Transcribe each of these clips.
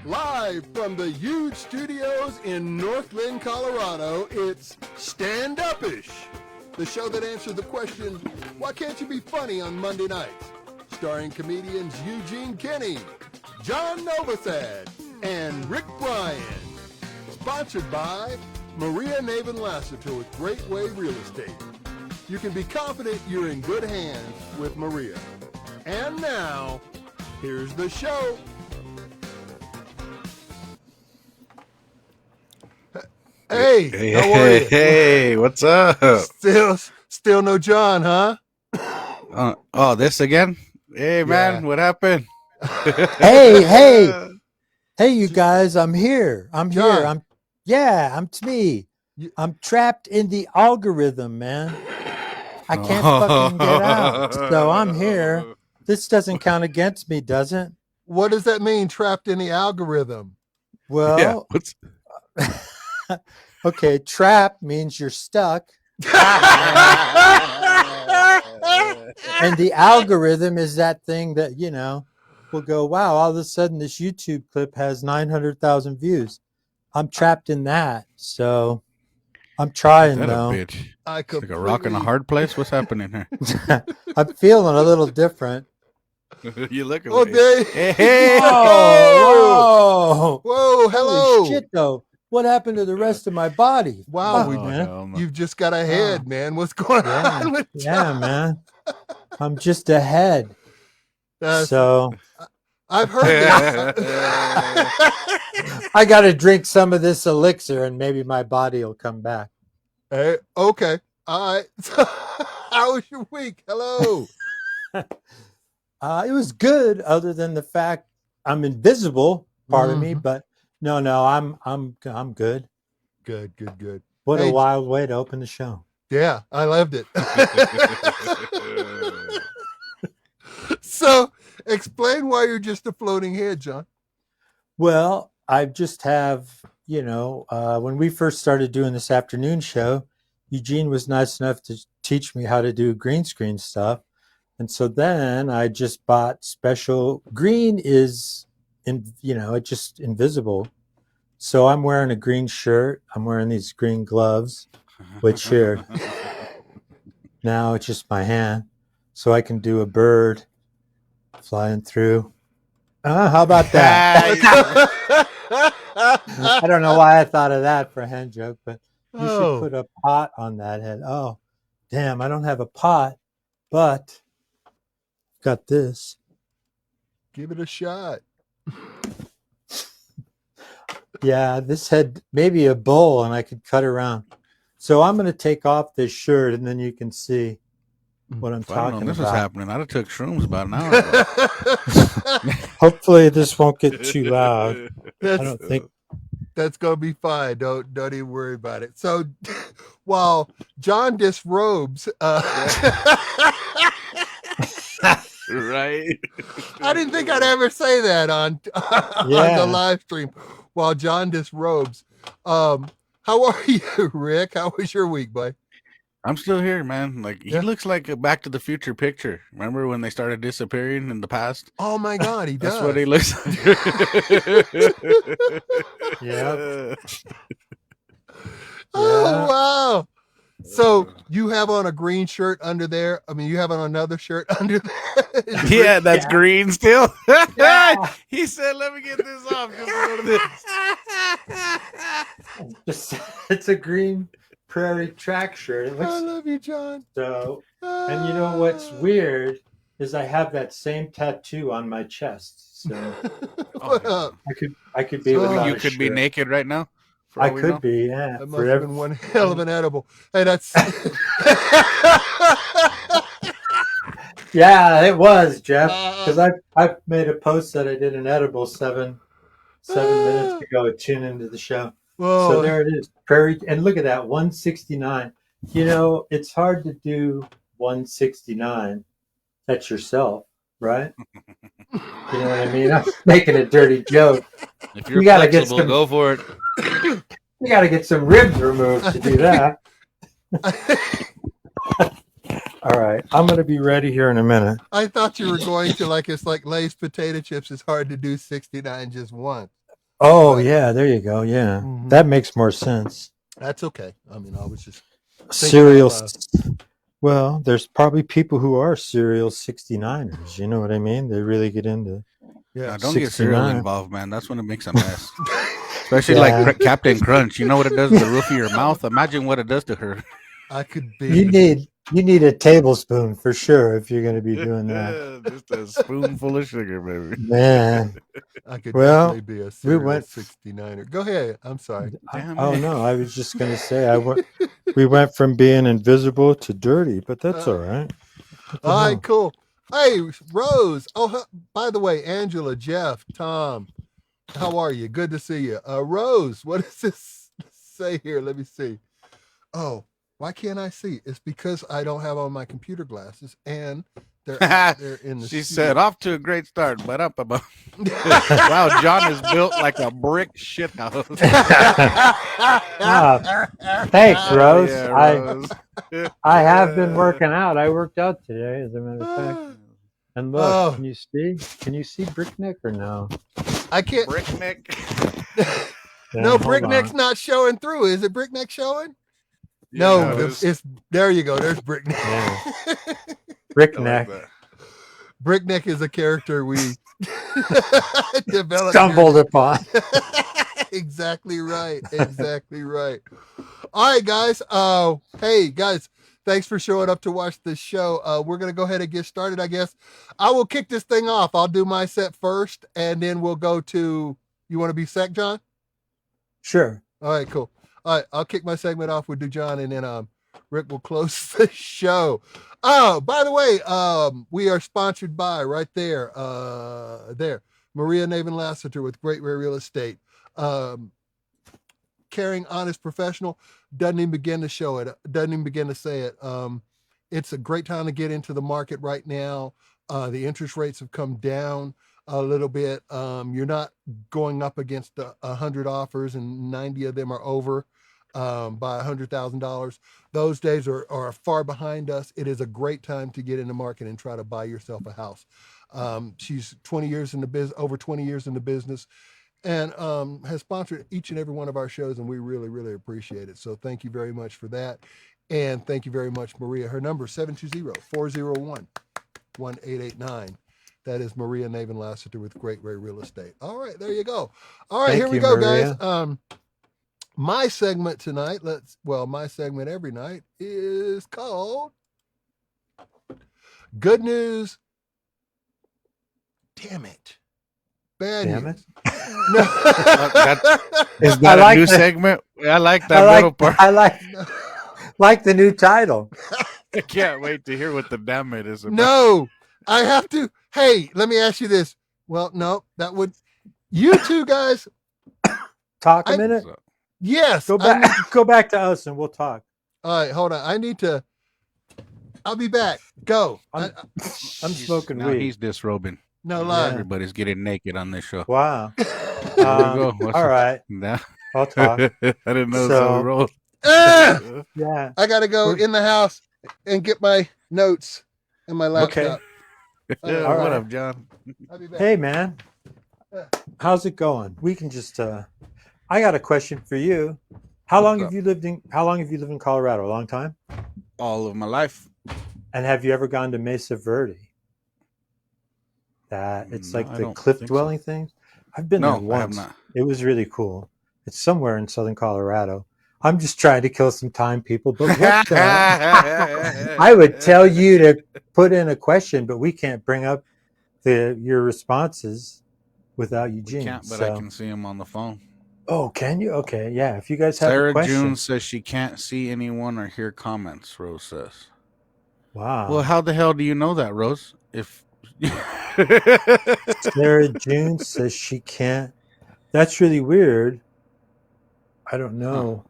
Live from the huge studios in Northland, Colorado, it's Standupish, the show that answers the question, why can't you be funny on Monday nights? Starring comedians Eugene Kinney, John Novosad, and Rick Bryan. Sponsored by Maria Navin Lassiter with Great Way Real Estate. You can be confident you're in good hands with Maria. And now, here's the show. Hey, how are you? Hey, what's up? Still no John, huh? This again? Hey, man, what happened? Hey, you guys, I'm here. John. It's me. I'm trapped in the algorithm, man. I can't fucking get out. So I'm here. This doesn't count against me, does it? What does that mean, trapped in the algorithm? Well, okay, trapped means you're stuck. And the algorithm is that thing that, will go, wow, all of a sudden this YouTube clip has 900,000 views. I'm trapped in that. So I'm trying, though. Bitch. It's like a rock in a hard place. What's happening here? I'm feeling a little different. You look Oh, hey. Whoa. Whoa, hello. Holy shit, though. What happened to the rest of my body? Wow, man. You've just got a head, man. What's going on with John? Man. I'm just a head. So I've heard that. I got to drink some of this elixir and maybe my body will come back. Hey, okay. All right. How was your week? Hello. It was good, other than the fact I'm invisible, part of me, but no, I'm good. Good. What a wild way to open the show. Yeah, I loved it. So, explain why you're just a floating head, John. Well, I just have, when we first started doing this afternoon show, Eugene was nice enough to teach me how to do green screen stuff. And so then I just bought special. Green is, it's just invisible. So I'm wearing a green shirt. I'm wearing these green gloves, which here, now it's just my hand. So I can do a bird flying through. How about that? I don't know why I thought of that for a hand joke, but you should put a pot on that head. Oh, damn, I don't have a pot, but got this. Give it a shot. Yeah, this had maybe a bowl and I could cut around. So I'm going to take off this shirt and then you can see what I'm talking about. This is happening. I took shrooms about an hour ago. Hopefully this won't get too loud. I don't think that's going to be fine. Don't even worry about it. So while John disrobes, right. I didn't think I'd ever say that on the live stream. While John disrobes, how are you, Rick? How was your week, bud? I'm still here, man. He looks like a Back to the Future picture. Remember when they started disappearing in the past? Oh my God, he does. That's what he looks like. Yeah. Oh wow. So you have on a green shirt under there. I mean, you have on another shirt under there. Yeah, that's green still. Yeah. He said, "Let me get this off." Just go to this. It's a green prairie track shirt. I love you, John. So, and you know what's weird is I have that same tattoo on my chest. So I could be. You could be naked right now. I could be, yeah. That must have been one hell of an edible. Hey, that's yeah, it was, Jeff. Because I made a post that I did an edible seven minutes ago. Tune into the show. Whoa. So there it is, prairie, and look at that, 169. It's hard to do 169. That's yourself, right? You know what I mean? I'm making a dirty joke. If you're flexible, go for it. You got to get some ribs removed to do that. All right, I'm going to be ready here in a minute. I thought you were going to it's like Lay's potato chips. It's hard to do 69 just once. Oh, But yeah, there you go. Yeah, Mhm. that makes more sense. That's okay. I mean, I was just thinking out Serial. loud. Well, there's probably people who are serial 69ers. You know what I mean? They really get into Yeah. Don't get cereal 69. involved, man. That's when it makes a mess. Especially like Yeah. Captain Crunch. You know what it does to the roof of your mouth? Imagine what it does to her. I could You be. need a tablespoon for sure if you're going to be doing that. Just a spoonful of sugar, baby. Man. I could definitely Well, be a we serial went 69er. Go ahead. I'm sorry. Damn oh it. no, I was just going to say we went from being invisible to dirty, but that's all Uh, right. What the all right, hell? cool. Hey, Rose. Oh, by the way, Angela, Jeff, Tom, how are you? Good to see you. Rose, what does this say here? Let me see. Oh, why can't I see? It's because I don't have on my computer glasses and they're in the She studio. said, off to a great start, but up about. Wow, John is built like a brick shithouse. Thanks, Rose. Yeah, Rose. I have been working out. I worked out today, as a matter of fact. And look, Oh. can you see? Can you see Bricknick or no? I can't. Bricknick. No, hold Brickneck's on. not showing through. Is it Brickneck showing? Yeah, No, it is. it's there. You go. There's Brickneck. Yeah. I like Brickneck that. Brickneck is a character we developed. stumbled upon. Exactly right. Exactly right. All right, guys. Hey, guys. Thanks for showing up to watch this show. We're gonna go ahead and get started. I guess I will kick this thing off. I'll do my set first, and then we'll go to. You want to be sec, John? Sure. All right, cool. All right, I'll kick my segment off with Dujon, and then Rick will close the show. Oh, by the way, we are sponsored by right there, Maria Navin Lassiter with Great Ray Real Estate. Caring, honest, professional. Doesn't even begin to show it. Doesn't even begin to say it. It's a great time to get into the market right now. The interest rates have come down a little bit. You're not going up against 100 offers and 90 of them are over by $100,000. Those days are far behind us. It is a great time to get in the market and try to buy yourself a house. She's 20 years in the business, over 20 years in the business, and has sponsored each and every one of our shows, and we really, really appreciate it. So thank you very much for that. And thank you very much, Maria. Her number is 720-401-1889. That is Maria Navin Lassiter with Great Ray Real Estate. All right, there you go. All right, here we go, Maria. guys. My segment tonight, my segment every night is called Good News. Damn it. Bad Damn news. it. Is that a new segment? I like that middle part. I like the new title. I can't wait to hear what the damn it is about. No, I have to. Hey, let me ask you this. Well, no, that would. You two guys. Talk a minute. Yes. Go back to us and we'll talk. All right, hold on. I need to. I'll be back. Go. I'm smoking now weed. He's disrobing. No lie. Everybody's getting naked on this show. Wow. All right. Nah. I'll talk. I didn't know So- so roll. Yeah. I got to go in the house and get my notes and my laptop. Okay. All What right. up, John? I'll be back. Hey, man. How's it going? We can just I got a question for you. How long have you lived in Colorado? A long time? All of my life. And have you ever gone to Mesa Verde? It's No, like I the don't cliff think dwelling things. I've been there No, I have once. not. It was really cool. It's somewhere in southern Colorado. I'm just trying to kill some time, people. But what I would tell you to put in a question, but we can't bring up your responses without Eugene. We can't, but I can see him on the phone. Oh, can you? Okay, yeah. If you guys have a Sarah question. June says she can't see anyone or hear comments, Rose says. Wow. Well, how the hell do you know that, Rose? If Sarah June says she can't. That's really weird. I don't know.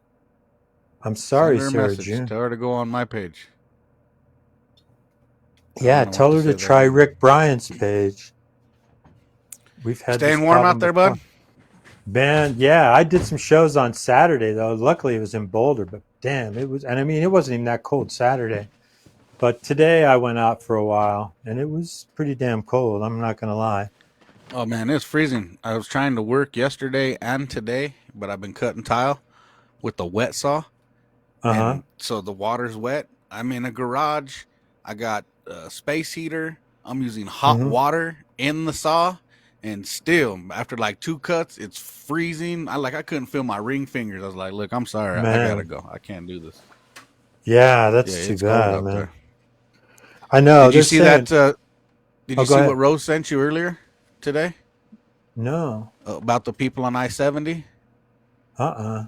I'm sorry, Send her a Sarah message. June. Tell her to go on my page. Yeah, I don't know tell what her to to say try there. Rick Bryan's page. We've had Staying this warm problem out there, before. bud? Man, yeah, I did some shows on Saturday though. Luckily, it was in Boulder, but damn, it was. And I mean, it wasn't even that cold Saturday. But today I went out for a while, and it was pretty damn cold. I'm not gonna lie. Oh man, it's freezing. I was trying to work yesterday and today, but I've been cutting tile with the wet saw, Uh-huh. and so the water's wet. I'm in a garage. I got a space heater. I'm using hot Hmm. water in the saw, and still after like 2 cuts, it's freezing. I couldn't feel my ring fingers. I was like, "Look, I'm sorry. I gotta Man. go. I can't do this." Yeah, Yeah, that's too it's cold bad, out man. there. I know. Did you They're see that? saying, Did oh, you go see what ahead. Rose sent you earlier today No. about the people on I-70?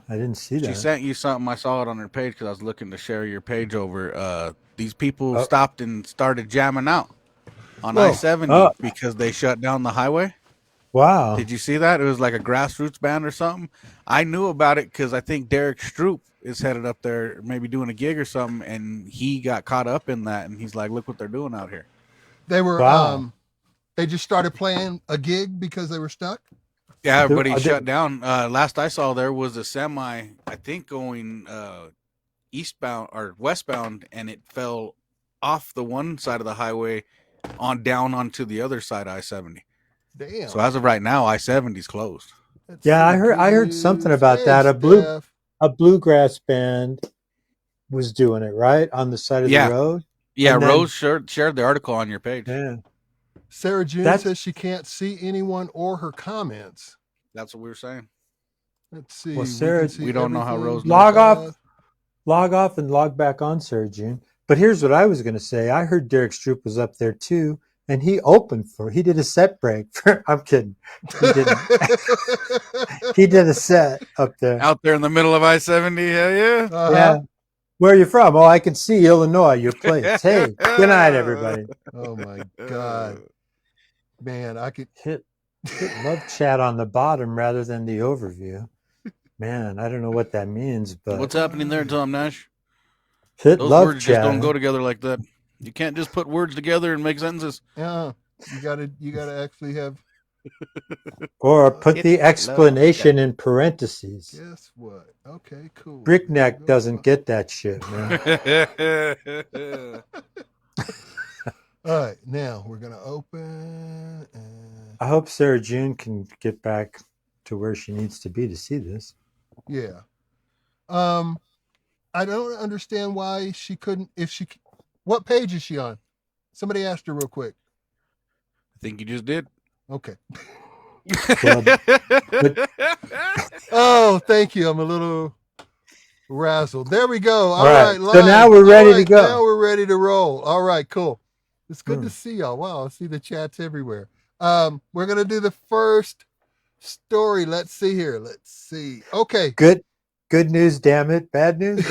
I didn't see She that. sent you something. I saw it on her page because I was looking to share your page over. These people Oh, stopped and started jamming out on Whoa. oh, I-70 because they shut down the highway. wow. Did you see that? It was like a grassroots band or something. I knew about it because I think Derek Stroop is headed up there, maybe doing a gig or something, and he got caught up in that. And he's like, "Look what they're doing out here." They were Wow. they just started playing a gig because they were stuck. Yeah, There, everybody are shut there, down. Last I saw, there was a semi, I think, going eastbound or westbound, and it fell off the one side of the highway on down onto the other side, I-70. So Damn. as of right now, I-70 is closed. Let's yeah, see. I Good heard something news. about Hey, that. Steph. A bluegrass band was doing it, right? On the side of the Yeah, road. yeah. And Rose then, shared the article on your page. yeah, Sarah June that's, says she can't see anyone or her comments. That's what we were saying. Let's well, see. We can Sarah, see We don't know how everything Rose but knows. log off and log back on, Sarah June. But here's what I was going to say. I heard Derek Stroop was up there too, and he did a set break for, I'm kidding. He didn't. He did a set up there. Out there in the middle of I-70, hell Uh-huh. Yeah. Where are you from? Oh, I can see Illinois, your place. Hey, good night, yeah. everybody. Oh my God. Man, I could Hit love chat on the bottom rather than the overview. Man, I don't know what that means, but What's happening there, Tom Nash? hit Those love words just don't chat. go together like that. You can't just put words together and make sentences. you gotta actually have Or put Hit the love chat. explanation in parentheses. guess what? Okay, cool. There we Brickneck go. doesn't get that shit, man. All right, now we're gonna open and I hope Sarah June can get back to where she needs to be to see this. yeah. Um I don't understand why she couldn't if she what page is she on? Somebody asked her real quick. I think you just did. Okay. Well, but Oh, thank you. I'm a little razzled. There we go. all All right. right, So now live. we're All ready to right, now go. we're ready to roll. All right, cool. It's good Hmm. to see y'all. Wow, I see the chats everywhere. We're gonna do the first story. Let's see here. Let's see. Okay. Good news, damn it. Bad news.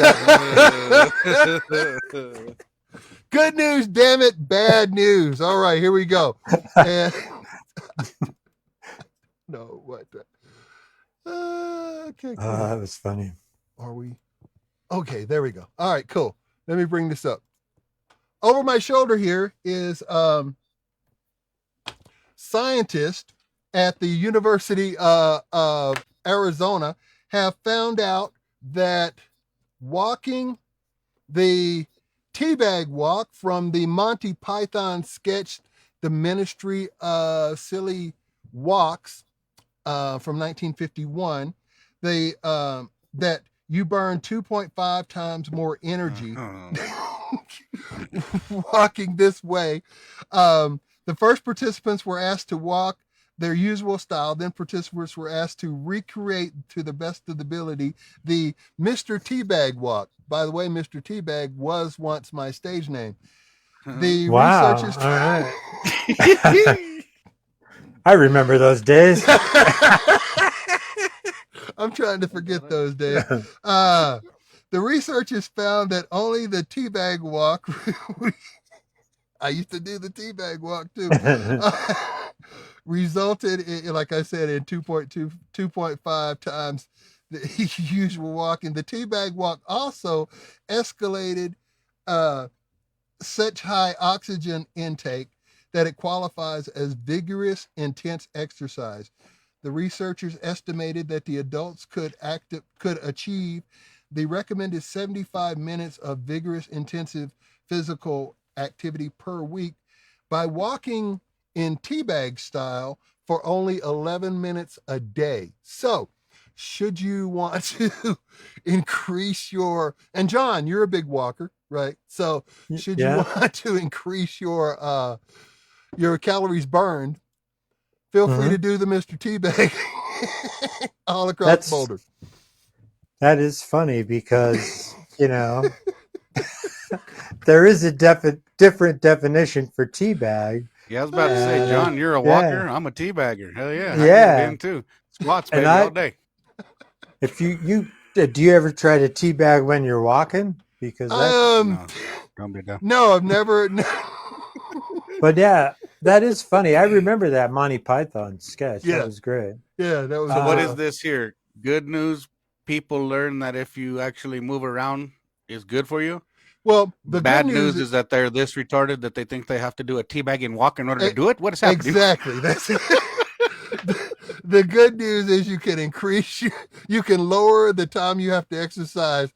Good news, damn it. Bad news. All right, here we go. And no, what the okay, cool. That was funny. Are we okay? There we go. All right, cool. Let me bring this up. Over my shoulder here is scientists at the University of Arizona have found out that walking the teabag walk from the Monty Python sketch, The Ministry of Silly Walks, from 1951, that you burn 2.5 times more energy walking this way. The first participants were asked to walk their usual style. Then participants were asked to recreate to the best of the ability the Mr. Teabag walk. By the way, Mr. Teabag was once my stage name. The Wow. researchers. All right. I remember those days. I'm trying to forget those days. The researchers found that only the teabag walk. I used to do the teabag walk too. Resulted in, like I said, in 2.5 times the usual walking. The teabag walk also escalated such high oxygen intake that it qualifies as vigorous, intense exercise. The researchers estimated that the adults could achieve the recommended 75 minutes of vigorous, intensive physical activity per week by walking in teabag style for only 11 minutes a day. So, should you want to increase your, and John, you're a big walker, right? So, should you want to increase your calories burned, feel free to do the Mr. Teabag all across Boulder. That is funny because, there is a different definition for teabag. Yeah, I was about to say, John, you're a walker. I'm a teabagger. Hell yeah. Yeah. I get it in too. Squats, baby, all day. If you do you ever try to teabag when you're walking? Because no, don't be dumb. No, I've never. No. But yeah, that is funny. I remember that Monty Python sketch. Yeah. That was great. Yeah, that was. So what is this here? Good news. People learn that if you actually move around, is good for you. Well, the bad news is that they're this retarded that they think they have to do a teabagging walk in order to do it. What is happening? Exactly. That's it. The good news is you can you can lower the time you have to exercise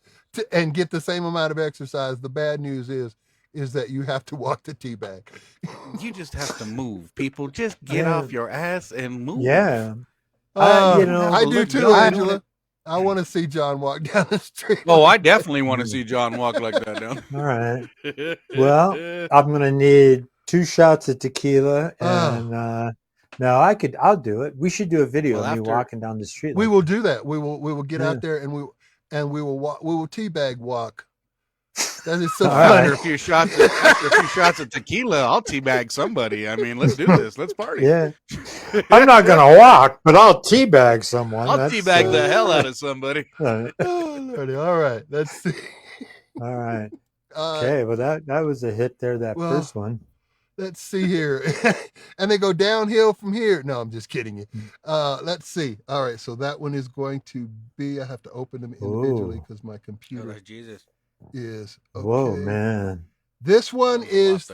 and get the same amount of exercise. The bad news is that you have to walk the teabag. You just have to move. People, just get off your ass and move. Yeah. I do too, Angela. I want to see John walk down the street. Oh, I definitely want to see John walk like that down. All right. Well, I'm going to need 2 shots of tequila and no, I'll do it. We should do a video of me walking down the street. We will do that. We will get out there and we will walk. We will teabag walk. That is so fun. After a few shots of tequila, I'll teabag somebody. I mean, let's do this. Let's party. Yeah. I'm not gonna walk, but I'll teabag someone. I'll teabag the hell out of somebody. Oh, Lordy. All right. Let's see. All right. Okay. Well, that was a hit there. That first one. Let's see here. And they go downhill from here. No, I'm just kidding you. Let's see. All right. So that one is going to be, I have to open them individually because my computer Jesus is okay. Whoa, man. This one is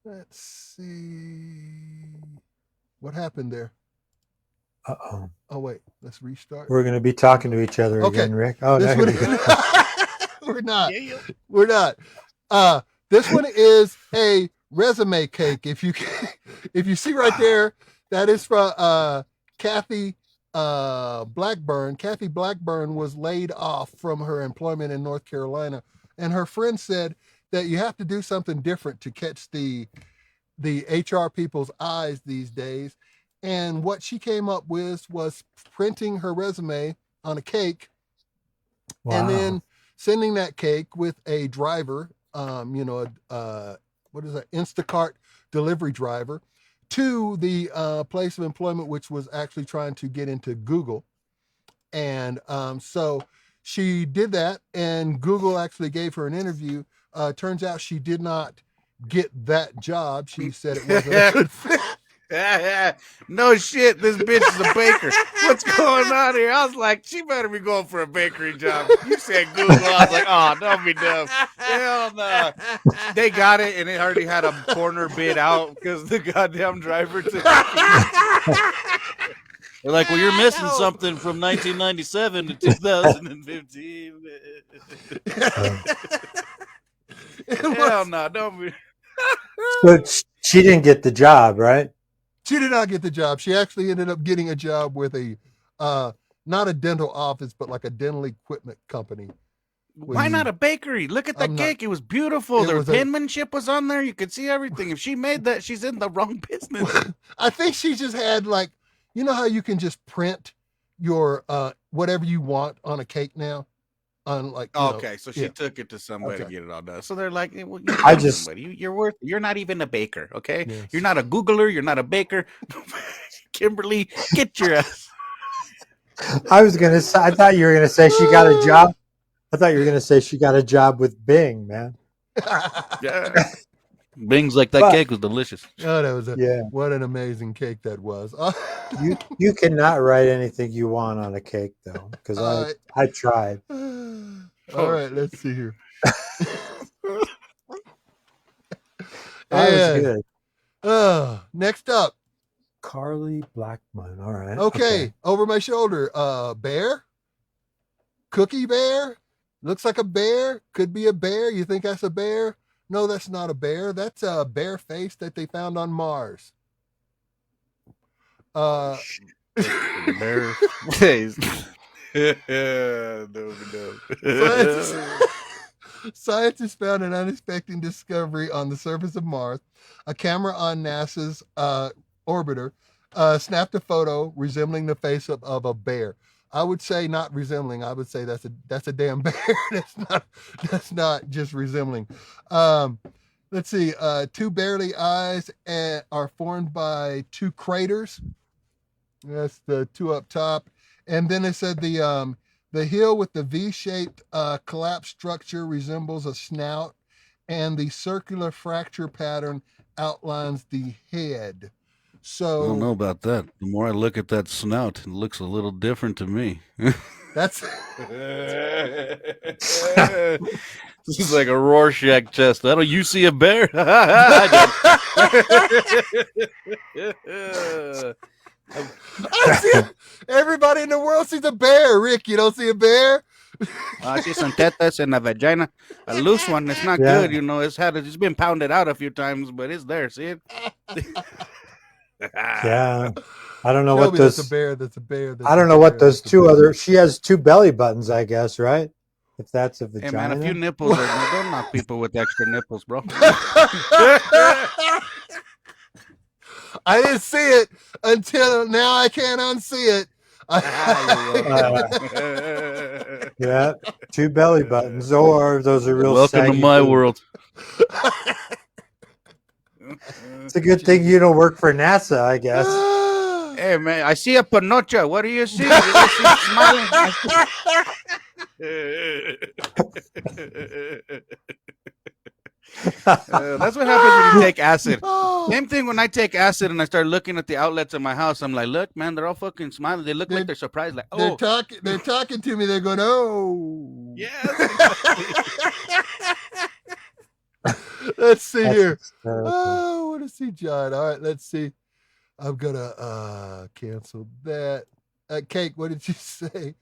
let's see. What happened there? Uh-oh. Oh, wait. Let's restart. We're going to be talking to each other again, Rick. Oh, no. We're not. We're not. This one is a resume cake. If you see right there, that is from Kathy Blackburn. Kathy Blackburn was laid off from her employment in North Carolina, and her friend said that you have to do something different to catch the HR people's eyes these days. And what she came up with was printing her resume on a cake, and then sending that cake with a driver, what is that, Instacart delivery driver, to the place of employment, which was actually trying to get into Google. And so she did that, and Google actually gave her an interview. Turns out she did not get that job. She said it wasn't a good fit. No shit, this bitch is a baker. What's going on here? I was like, she better be going for a bakery job. You said Google. I was like, oh, don't be dumb. Hell no. They got it, and it already had a corner bid out because the goddamn driver took it. They're like, well, you're missing something from 1997 to 2015. Hell no, don't be. But she didn't get the job, right? She did not get the job. She actually ended up getting a job with a, not a dental office, but like a dental equipment company. Why not a bakery? Look at that cake. It was beautiful. Their penmanship was on there. You could see everything. If she made that, she's in the wrong business. I think she just had like, you know how you can just print your whatever you want on a cake now? So she took it to somebody to get it all done. So they're like, well, you're not even a baker, okay? Yes. You're not a Googler, you're not a baker. Kimberly, get your ass. I thought you were gonna say she got a job. I thought you were gonna say she got a job with Bing, man. Yeah. Bing's like that cake was delicious. Oh, that was what an amazing cake that was. You cannot write anything you want on a cake though, because I tried. All right, let's see here. That was good. Next up, Carly Blackman. All right. Okay, over my shoulder. Bear, cookie bear. Looks like a bear. Could be a bear. You think that's a bear? No, that's not a bear. That's a bear face that they found on Mars. Uh, Bear face. No. scientists, scientists found an unexpected discovery on the surface of Mars. A camera on NASA's orbiter snapped a photo resembling the face of a bear. I would say not resembling. I would say that's a damn bear. that's not just resembling. Let's see. Two barely eyes are formed by two craters. That's the two up top. And then it said the hill with the V-shaped collapsed structure resembles a snout, and the circular fracture pattern outlines the head. So I don't know about that. The more I look at that snout, it looks a little different to me. that's This is like a Rorschach test. I don't. You see a bear? I see it. Everybody in the world sees a bear. Rick, you don't see a bear? I see some tetas in the vagina. A loose one. It's not Yeah. good, you know. It's been pounded out a few times, but it's there. See it? Yeah. I don't know Shelby, what those. that's a bear. That's a bear. That's I don't a know what bear, those that's a two bear. other. She has two belly buttons, I guess, right? If that's a Hey vagina. man, a few nipples don't knock people with extra nipples, bro. I didn't see it until now. I can't unsee it. Yeah, two belly buttons, or those are real. Welcome to saggy my boobs. world. It's a good thing you don't work for NASA, I guess. Hey man, I see a panocha. What do you see? You guys see it smiling? That's what happens when you take acid. Same thing when I take acid and I start looking at the outlets of my house. I'm like, look, man, they're all fucking smiling. They look like they're surprised. Like, They're oh, talking to me. They're going, oh. yes. Let's see That's here. hysterical. Oh, I want to see John. All right, let's see. I'm gonna cancel that. Cake, what did you say?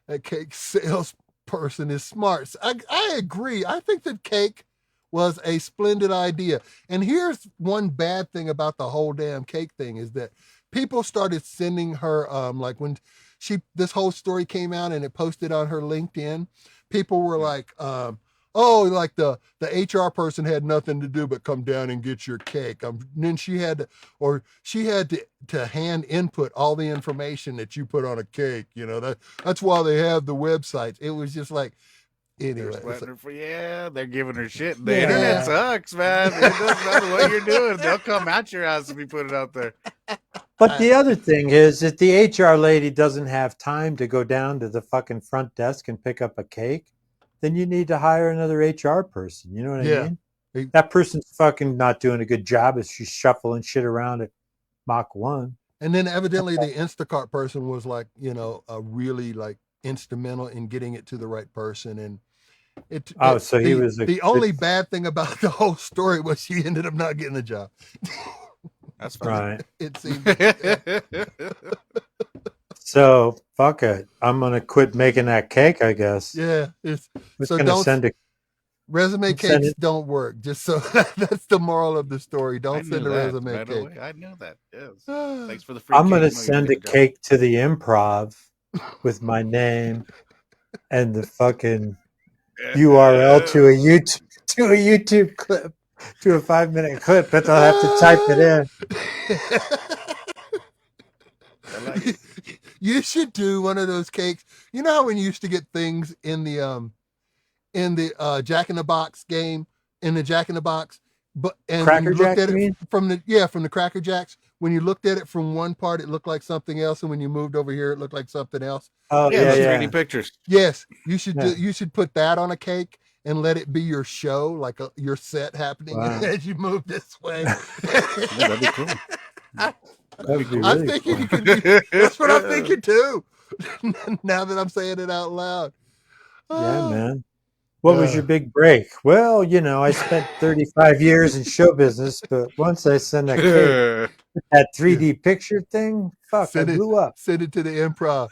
That Cake salesperson is smart. So I agree. I think that Cake was a splendid idea. And here's one bad thing about the whole damn Cake thing is that people started sending her like when this whole story came out and it posted on her LinkedIn, people were like, oh, like the HR person had nothing to do but come down and get your cake. And then she had to hand input all the information that you put on a cake. You know, that's why they have the websites. It was just like, anyway. They're giving her shit. The Yeah. internet sucks, man. It doesn't matter what you're doing. They'll come at your ass if you put it out there. But the other thing is that the HR lady doesn't have time to go down to the fucking front desk and pick up a cake, then you need to hire another HR person. You know what I mean? That person's fucking not doing a good job if she's shuffling shit around at Mach 1. And then evidently the Instacart person was like, really like instrumental in getting it to the right person. And he was the only bad thing about the whole story was she ended up not getting the job. That's fine. Right. It seemed. So fuck it. I'm gonna quit making that cake, I guess. Yeah. So don't resume cakes don't work. Just so that's the moral of the story. Don't send a resume cake. Away. I knew that. Yes. Thanks for the free. I'm gonna send a cake to the Improv with my name and the fucking URL to a YouTube clip, to a 5-minute clip, but they'll have to type it in. You should do one of those cakes. You know how when you used to get things in the Jack in the Box game, in the Jack in the Box, and Cracker when you looked Jack, at it from the Cracker Jacks, when you looked at it from one part, it looked like something else, and when you moved over here, it looked like something else. Oh yeah. 3D pictures. Yes, you should you should put that on a cake and let it be your show, like your set happening as you move this way. That'd be cool. I'm thinking you could do. That's what I'm thinking too. Now that I'm saying it out loud. Yeah, man. What was your big break? Well, I spent 35 years in show business, but once I send that cake, that 3D picture thing, I blew up. Send it to the Improv.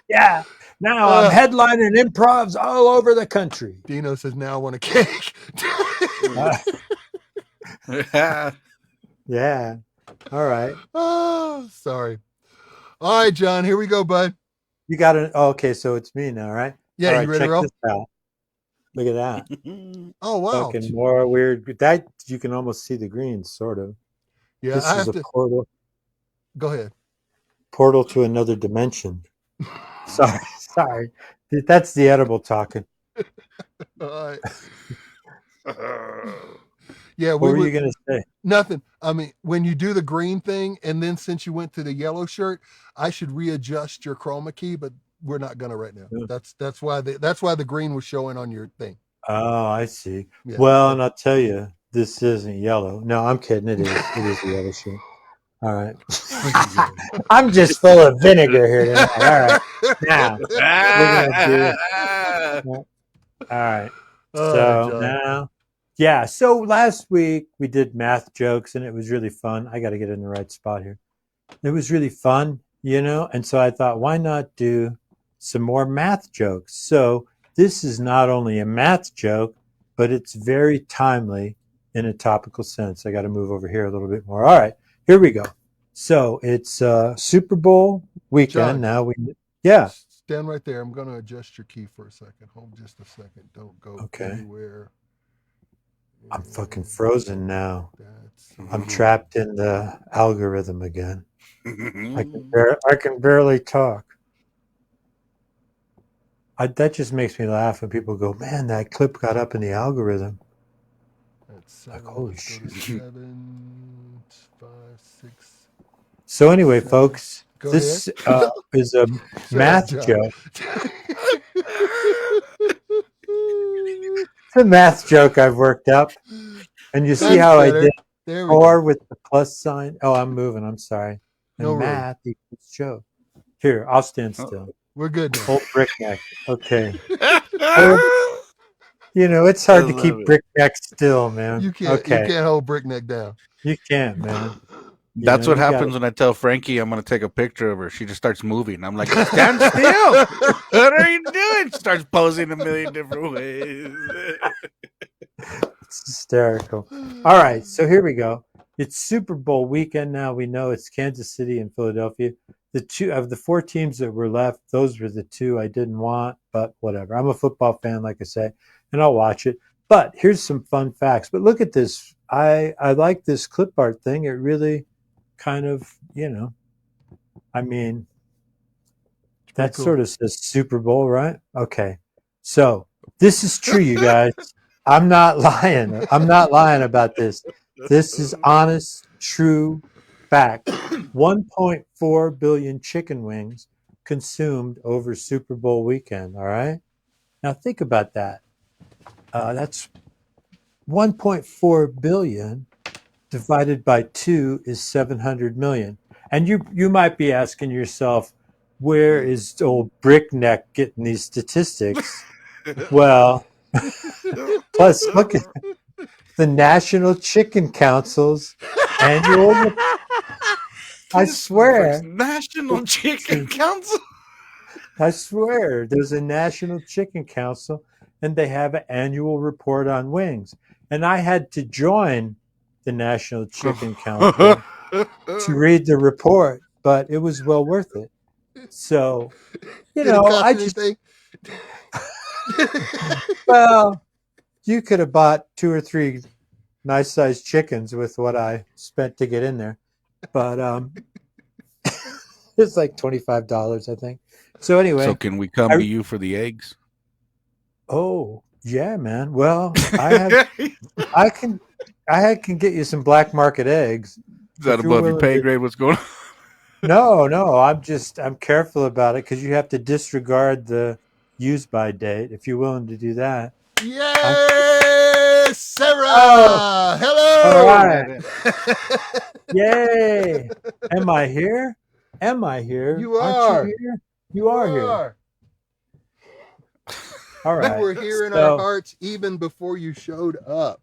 Yeah. Now I'm headlining improvs all over the country. Dino says, now I want a cake. Yeah. All right. Oh, sorry. All right, John, here we go, bud. You got it. Oh, okay, so it's me now, right? Yeah, All you right, ready to check roll? this out. Look at that. Oh, wow. Fucking more weird. That you can almost see the green, sort of. Yeah, This I is have a to. Go ahead. portal to another dimension. Sorry, sorry. That's the edible talking. All right. Yeah, What we were you would. gonna say? Nothing. I mean, when you do the green thing, and then since you went to the yellow shirt, I should readjust your chroma key, but we're not gonna right now. That's why the green was showing on your thing. Oh, I see. Yeah. Well, and I'll tell you, this isn't yellow. No, I'm kidding. It is. It is the yellow shirt. All right. I'm just full of vinegar here tonight. All right. Now we're gonna do. All right. Oh, So John. now, yeah. So last week we did math jokes, and it was really fun. I got to get in the right spot here. It was really fun, and so I thought, why not do some more math jokes? So this is not only a math joke, but it's very timely in a topical sense. I got to move over here a little bit more. All right, here we go. So it's Super Bowl weekend John, now. Yeah. stand right there. I'm gonna adjust your key for a second. Hold just a second. Don't go Okay. anywhere. I'm fucking frozen now. That's I'm trapped in the algorithm again. I can barely talk. That just makes me laugh when people go, "Man, that clip got up in the algorithm." That's Like, 7. holy Let's go to shit. 7, 5, 6. So anyway, 7. folks, Go ahead. this is a Shut up, math John. joke. It's a math joke I've worked up, and you see That's how I better. did There we or go. with the plus sign. Oh, I'm moving. I'm sorry. No And room. math equals joke. Here, I'll stand still. We're good now. Hold brick neck. Okay. Hold, it's I hard to love keep it. brick neck still, man. You can't. You Okay. can't hold Brickneck down. You can't, man. That's what You got happens when I tell Frankie I'm going to take a picture of her. She just starts moving. I'm like, stand still. What are you doing? She starts posing a million different ways. It's hysterical. All right, so here we go. It's Super Bowl weekend now. We know it's Kansas City and Philadelphia. The two of the four teams that were left, those were the two I didn't want, but whatever. I'm a football fan, like I say, and I'll watch it. But here's some fun facts. But look at this. I like this clip art thing. It really kind of, I mean, that cool. sort of says Super Bowl, right? Okay. So this is true, you guys. I'm not lying. I'm not lying about this. This is honest, true fact. 1.4 billion chicken wings consumed over Super Bowl weekend. All right. Now think about that. That's 1.4 billion divided by 2 is 700 million. And you might be asking yourself, where is old Brickneck getting these statistics? Well, plus look at the National Chicken Council's annual. I swear, National Chicken Council. I swear, there's a National Chicken Council, and they have an annual report on wings. And I had to join the National Chicken Council to read the report, but it was well worth it. So, Did it cost I you just, anything? well, you could have bought 2 or 3 nice sized chickens with what I spent to get in there. But it's like $25, I think. So anyway. So can we come to you for the eggs? Oh, yeah, man. Well, I can get you some black market eggs. Is that if you're above your willing pay to- grade? What's going on? No, I'm careful about it because you have to disregard the use by date if you're willing to do that. Yes, Sarah. Oh, Hello. all right. Yay. Am I here? You Aren't are. you here? You are here. All right. You were here in our hearts even before you showed up.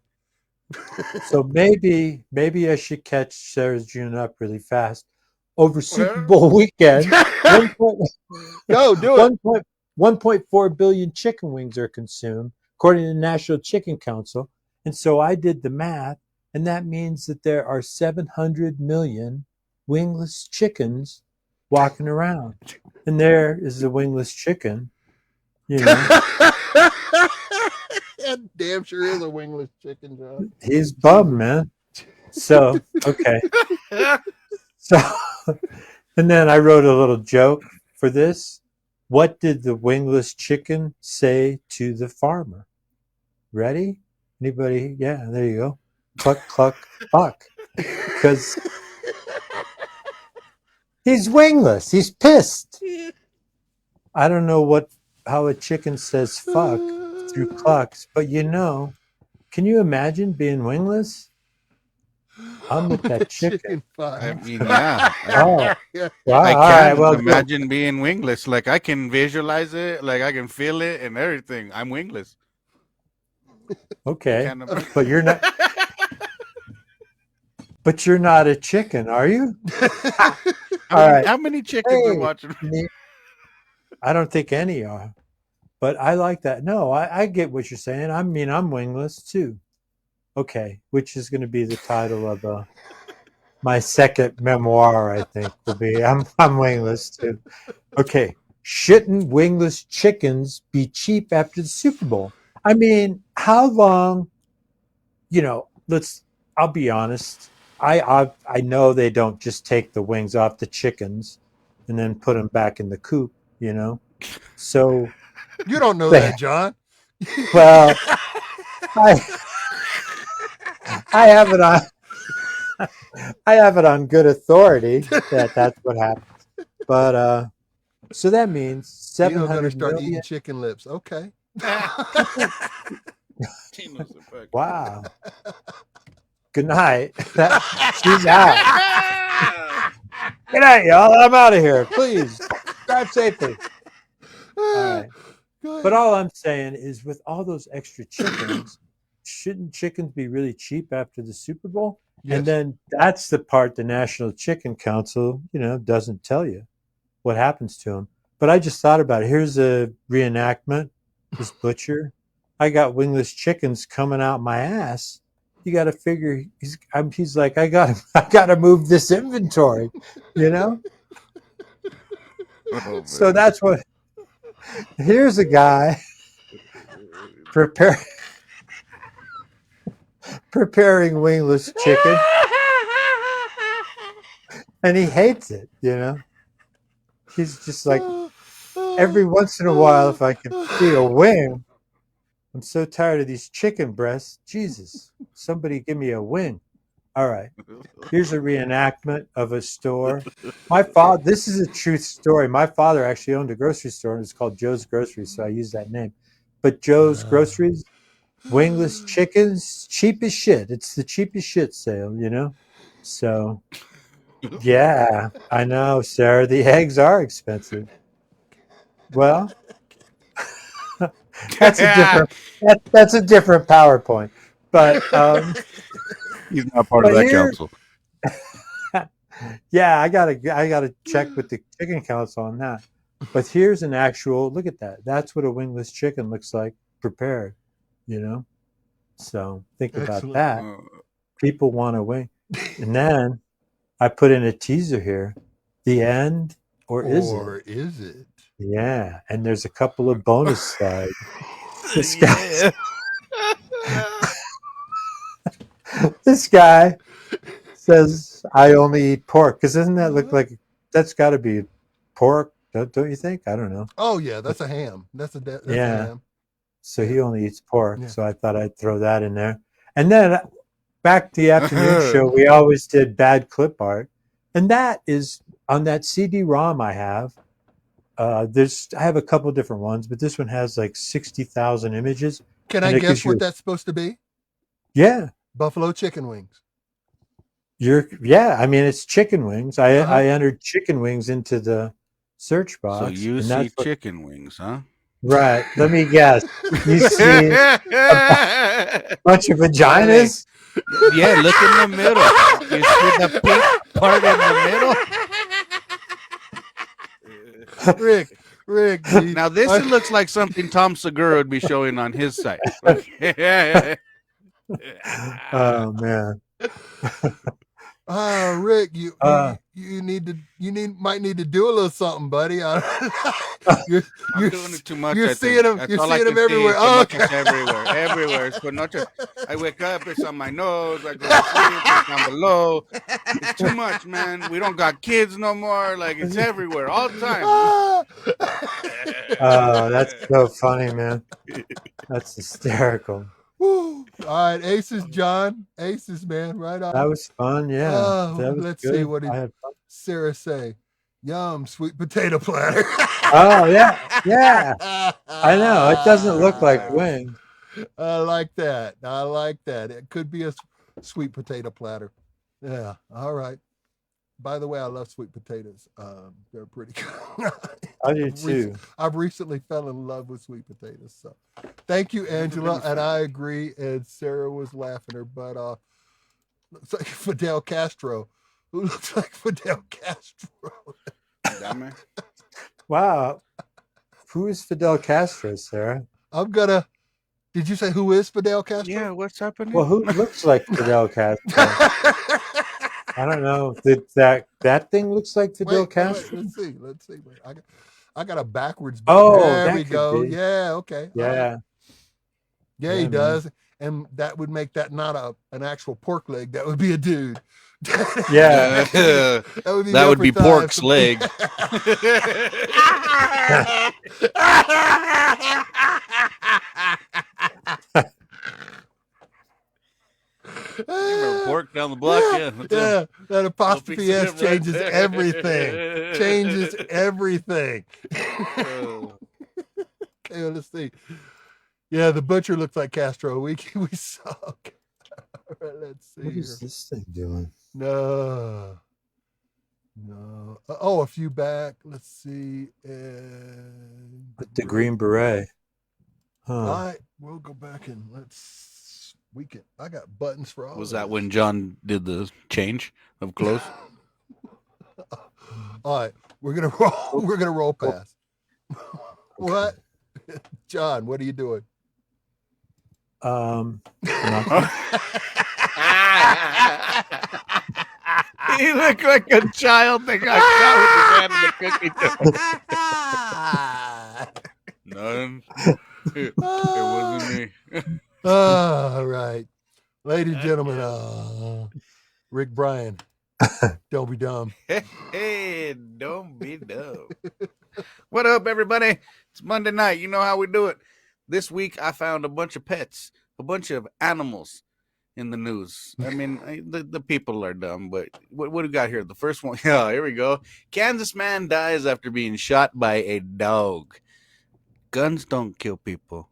So maybe I should catch Sarah's June up really fast over Super Bowl weekend. Go do it. 1.4 billion chicken wings are consumed, according to the National Chicken Council. And so I did the math, And that means that there are 700 million wingless chickens walking around. And there is the wingless chicken, you know. That damn sure is a wingless chicken, John. He's bummed, man. So, okay. So, and then I wrote a little joke for this. What did the wingless chicken say to the farmer? Ready? Anybody? Yeah, there you go. Cluck, cluck, cluck. Because he's wingless. He's pissed. I don't know how a chicken says fuck through clucks, but can you imagine being wingless? I'm with that chicken. Fuck. I mean, yeah. Oh, Yeah. wow. I All right, can well, imagine being wingless. Like I can visualize it, like I can feel it and everything. I'm wingless. okay. Can't imagine. But you're not. But you're not a chicken, are you? All right. How many chickens are Hey, watching? I don't think any are, but I like that. No, I get what you're saying. I mean, I'm wingless too. Okay, which is going to be the title of my second memoir, I think, will be I'm wingless too. Okay, shouldn't wingless chickens be cheap after the Super Bowl? I mean, how long? I'll be honest. I know they don't just take the wings off the chickens and then put them back in the coop. So You don't know that, John. well, I have it on. I have it on good authority that that's what happens. But so that means You're going to 700 start million. eating chicken lips. Okay. Wow. Good night. She's out. Good night, y'all. I'm out of here. Please drive safely. All right. But all I'm saying is, with all those extra chickens, shouldn't chickens be really cheap after the Super Bowl? Yes. And then that's the part the National Chicken Council, doesn't tell you what happens to them. But I just thought about it. Here's a reenactment. This butcher, I got wingless chickens coming out my ass. You got to figure he's like, I got to move this inventory, Oh, So that's what. Here's a guy preparing wingless chicken, and he hates it. He's just like, every once in a while, if I can see a wing, I'm so tired of these chicken breasts. Jesus, somebody give me a wing. All right. Here's a reenactment of a store. This is a true story. My father actually owned a grocery store, and it's called Joe's Groceries, so I use that name. But Joe's Groceries, wingless chickens, cheap as shit. It's the cheapest shit sale, So, yeah, I know, Sarah. The eggs are expensive. Well, that's a different PowerPoint. But He's not part of that council. yeah, I gotta check with the chicken council on that. But here's an actual look at that. That's what a wingless chicken looks like prepared. So think about that. People want a wing, and then I put in a teaser here. The end, or is it? Yeah, and there's a couple of bonus slides. This guy says, I only eat pork. Because doesn't that look like that's got to be pork? Don't you think? I don't know. Oh, yeah, that's a ham. That's a ham. So he only eats pork. Yeah. So I thought I'd throw that in there. And then back to the afternoon show, we always did bad clip art. And that is on that CD-ROM I have. I have a couple different ones, but this one has like 60,000 images. Can I guess what that's supposed to be? Yeah. Buffalo chicken wings. I mean, it's chicken wings. I entered chicken wings into the search box. So you see chicken wings, huh? Right. Let me guess. You see a bunch of vaginas? Yeah, look in the middle. You see the pink part in the middle? Rick. Now this looks like something Tom Segura would be showing on his site. Oh man. Rick, Uh, you might need to do a little something, buddy. you're I'm doing it too much, you're I seeing think. them. That's You're all I seeing them can see. everywhere. It's Oh, noches everywhere. Everywhere. It's for noches. I wake up, it's on my nose. I go to sleep, it's down below. It's too much, man. We don't got kids no more. Like, it's everywhere all the time. that's so funny, man. That's hysterical. Woo. All right, aces, John. Aces, man. Right on. That was fun. Yeah, that was Let's good. see what did I had fun. Sarah say. Yum, sweet potato platter. Oh yeah, yeah. I know it doesn't look like wings. I like that. I like that. It could be a sweet potato platter. Yeah. All right. By the way, I love sweet potatoes. They're pretty good. I do too. I've recently fell in love with sweet potatoes. So thank you, Angela. And I agree. And Sarah was laughing her butt off. Looks like Fidel Castro. Who looks like Fidel Castro? Wow. Who is Fidel Castro, Sarah? Did you say who is Fidel Castro? Yeah, what's happening? Well, who looks like Fidel Castro? I don't know. Did that thing looks like Fidel Castro? Wait, let's see. Wait, I got a backwards. Oh, there that we could go. be. Yeah, okay. Yeah. Yeah, he does. And that would make that not an actual pork leg. That would be a dude. Yeah. that would be pork's leg. Pork down the block, yeah. That apostrophe S changes everything. Changes everything. Okay, well, let's see. Yeah, the butcher looks like Castro. We saw. Okay. All right, let's see. What is this thing doing? No. Oh, a few back. Let's see. With the green beret. Huh. All right, we'll go back and we can. I got buttons for all. Was of that this. when John did the change of clothes? All right, we're gonna roll. We're gonna roll past. What, John? What are you doing? He looked like a child that got shot with his hand in the cookie jar. None. It wasn't me. All right, ladies and gentlemen, Rick Bryan, don't be dumb. Hey, don't be dumb. What up, everybody? It's Monday night. You know how we do it. This week, I found a bunch of pets, a bunch of animals in the news. I mean, the people are dumb, but what do we got here? The first one. Yeah, here we go. Kansas man dies after being shot by a dog. Guns don't kill people.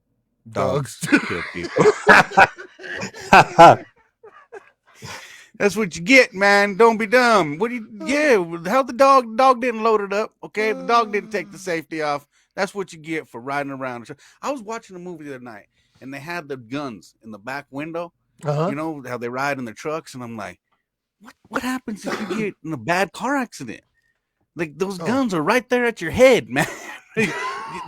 Dogs kill people. That's what you get, man. Don't be dumb. What do you? Yeah, how the dog didn't load it up. Okay, the dog didn't take the safety off. That's what you get for riding around. I was watching a movie the other night, and they had the guns in the back window. You know how they ride in their trucks, and I'm like, what happens if you get in a bad car accident? Like those guns are right there at your head, man.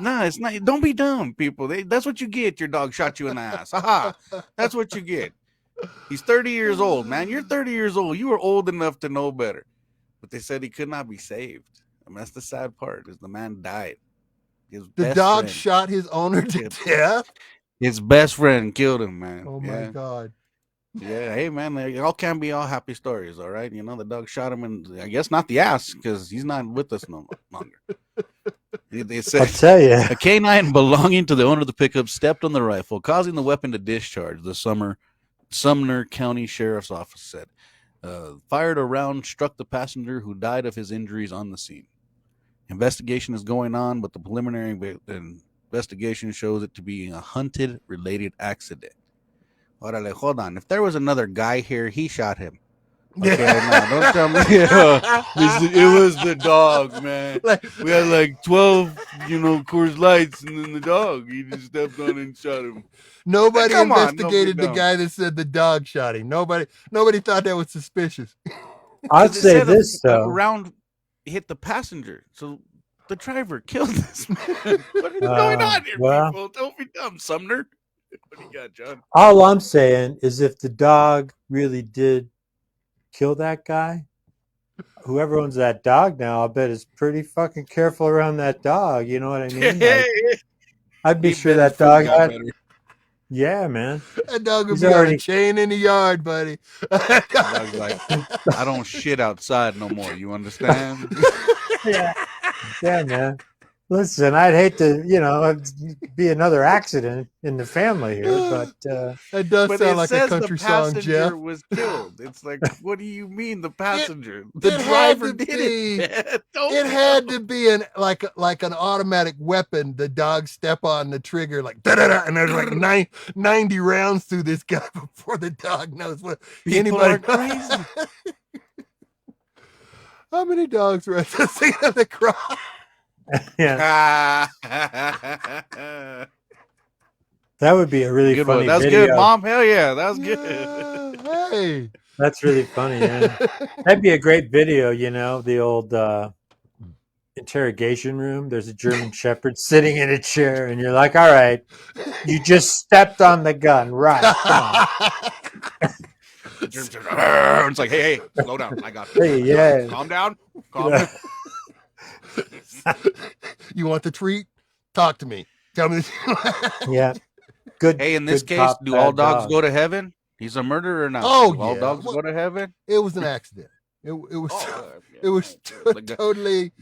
No, it's not. Don't be dumb, people. That's what you get. Your dog shot you in the ass. Aha! That's what you get. He's 30 years old, man. You're 30 years old. You were old enough to know better. But they said he could not be saved. I mean, that's the sad part, is the man died. The dog shot his owner to death? His best friend killed him, man. Oh, my God. Yeah, hey, man, it all can't be all happy stories, all right? You know, the dog shot him in, I guess, not the ass, because he's not with us no longer. They said, I'll tell you. A canine belonging to the owner of the pickup stepped on the rifle, causing the weapon to discharge, the Sumner County Sheriff's Office said. Fired a round, struck the passenger, who died of his injuries on the scene. Investigation is going on, but the preliminary investigation shows it to be a hunted-related accident. Orale, hold on. If there was another guy here, he shot him. Okay, no, don't tell me. It was the dog, man. We had like 12, Coors Lights, and then the dog. He just stepped on and shot him. Nobody investigated the guy that said the dog shot him. Nobody thought that was suspicious. I'd say this, though. A round hit the passenger, so the driver killed this man. What is going on here, people? Don't be dumb, Sumner. What do you got, John? All I'm saying is if the dog really did kill that guy, whoever owns that dog now, I bet is pretty fucking careful around that dog. You know what I mean? Like, I'd be He sure bet his that food dog got had. better. Yeah, man. That dog would He's be on a already- chain in the yard, buddy. Dog's like, I don't shit outside no more. You understand? Yeah, yeah, man. Listen, I'd hate to, be another accident in the family here, but That does But sound it like a says the country song, passenger Jeff. was killed. It's like, what do you mean the passenger? it The had driver to did be- it. Don't It had tell. to be an automatic weapon. The dog step on the trigger like da da da, and there's like 90 rounds through this guy before the dog knows what. People are crazy. How many dogs were at the scene of the crime? yeah, Good that would be a really funny one. That's video. good, Mom. Hell yeah, that was good. Yeah, hey. That's really funny. Yeah. That'd be a great video, the old interrogation room. There's a German Shepherd sitting in a chair, and you're like, all right, you just stepped on the gun. Right. Come on. It's like, hey, slow down. I got Hey, it. yeah. Calm down. Calm down. You want the treat? Talk to me. Tell me. Yeah. Good. Hey, in this good case, cop, do bad all dogs dog. go to heaven? He's a murderer now. Oh, Do all yeah. dogs What- go to heaven? It was an accident. It was Yeah, it was the gun. totally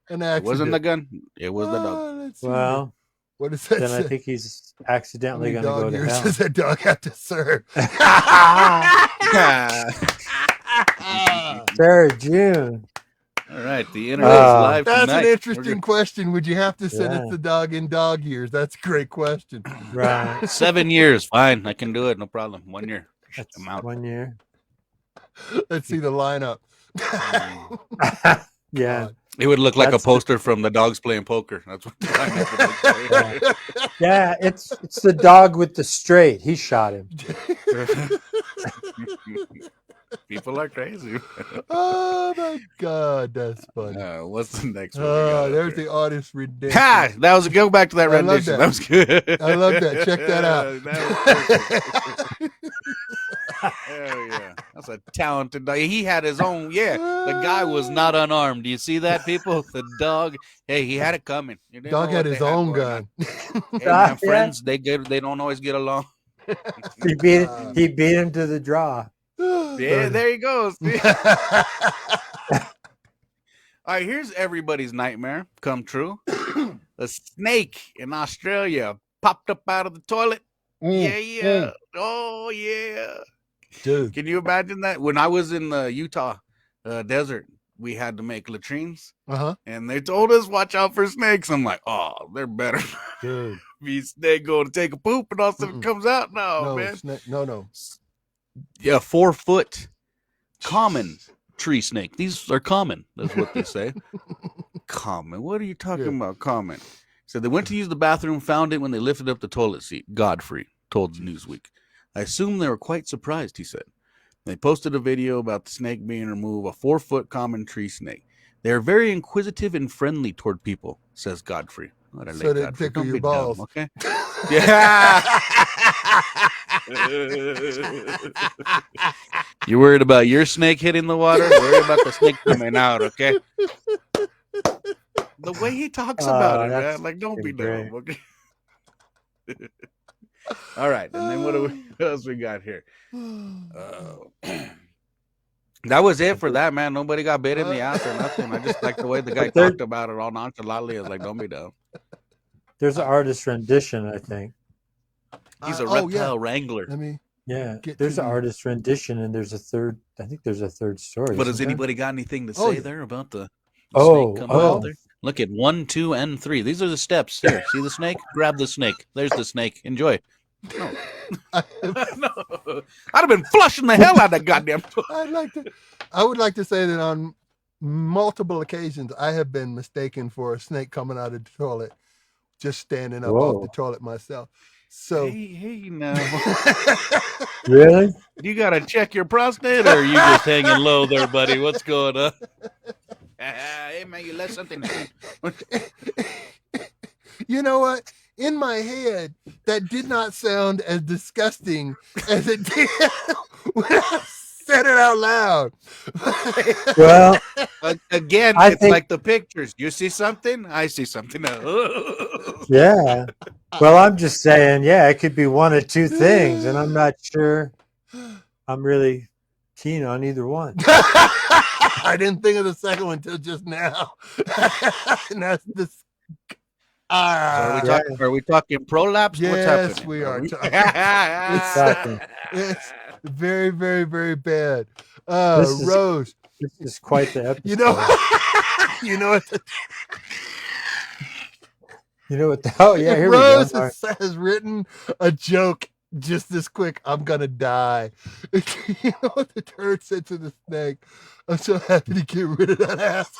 an accident. It wasn't the gun. It was the dog. Let's see. Well, what does that then I say? think he's How accidentally many going to dog go to years hell. does that dog have to serve? Sarah June. All right, the internet is live That's tonight. an interesting question. Would you have to say Yeah. it's the dog in dog years? That's a great question. Right. 7 years, fine. I can do it, no problem. 1 year. That's I'm out. 1 year. Let's see the lineup. Yeah. It would look like That's a poster from the dogs playing poker. That's what the Yeah. Yeah, it's the dog with the straight. He shot him. People are crazy. Oh my God, that's funny. What's the next one? we got up There's here? the artist redemption. Ha! That was go back to that I love rendition. that. That was good. I love that. Check that out. That was perfect. Hell yeah. That's a talented dog. He had his own, the guy was not unarmed. Do you see that, people? The dog, hey, he had it coming. You didn't Dog know had what his they own going gun. on. Hey, Yeah. man, friends, they don't always get along. He beat him to the draw. Yeah, there he goes. All right, here's everybody's nightmare come true. A snake in Australia popped up out of the toilet. Yeah. Oh, yeah. Dude. Can you imagine that? When I was in the Utah desert, we had to make latrines, and they told us, watch out for snakes. I'm like, oh, they're better Dude. be snake going to take a poop, and all of a sudden it comes out. No, man. No. Yeah, 4 foot common tree snake. These are common. That's what they say. Common. What are you talking about? Common. So they went to use the bathroom, found it when they lifted up the toilet seat. Godfrey told Newsweek. I assume they were quite surprised, he said. They posted a video about the snake being removed, a 4 foot common tree snake. They are very inquisitive and friendly toward people, says Godfrey. So they tickle your balls. Okay. Yeah. You worried about your snake hitting the water? Worry about the snake coming out, okay? The way he talks about it, man, like, don't be dumb, okay? All right, and then what else we got here? That was it for that, man. Nobody got bit in the ass or nothing. I just like the way the guy talked about it all nonchalantly. I was like, don't be dumb. There's an artist rendition, I think. He's a reptile wrangler. There's an artist rendition, and there's a third. I think there's a third story. But has isn't there? anybody got anything to say there about the Oh, snake coming out there? Look at 1, 2, and 3. These are the steps. Here, see the snake? Grab the snake. There's the snake. Enjoy. No. No. I'd have been flushing the hell out of that goddamn. I would like to say that on multiple occasions I have been mistaken for a snake coming out of the toilet, just standing up off the toilet myself. So hey now. Really? You gotta check your prostate, or are you just hanging low there, buddy? What's going on? Hey man, you let something happen. You know what? in my head, that did not sound as disgusting as it did when I said it out loud. Well, Again, I it's think, like the pictures. You see something, I see something else. yeah. Well, I'm just saying, yeah, it could be one of two things, and I'm not sure I'm really keen on either one. I didn't think of the second one until just now. And that's this. So are we Yeah. talking? Are we talking prolapse? What's Yes, happening? we are talking. Talking. It's very, very, very bad. This Rose, is quite the episode. you know, you know what? You know what? Oh, yeah, If here we go. Rose has written a joke just this quick, I'm gonna die. You know what the turd said to the snake? I'm so happy to get rid of that ass.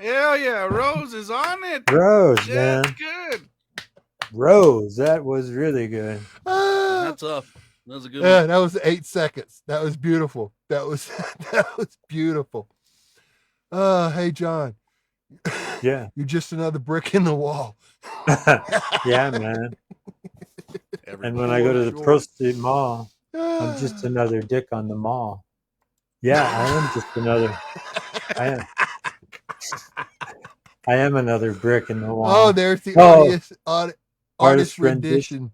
Hell yeah, Rose is on it. Rose, Yeah, man. that's good. Rose, that was really good. That's tough. That was a good Yeah, one. that was 8 seconds. That was beautiful. That was beautiful. Hey John. Yeah. You're just another brick in the wall. Yeah, man. And when I go to the Pro Street Mall, I'm just another dick on the mall. Yeah, I am just another. I am another brick in the wall. Oh, there's the artist rendition.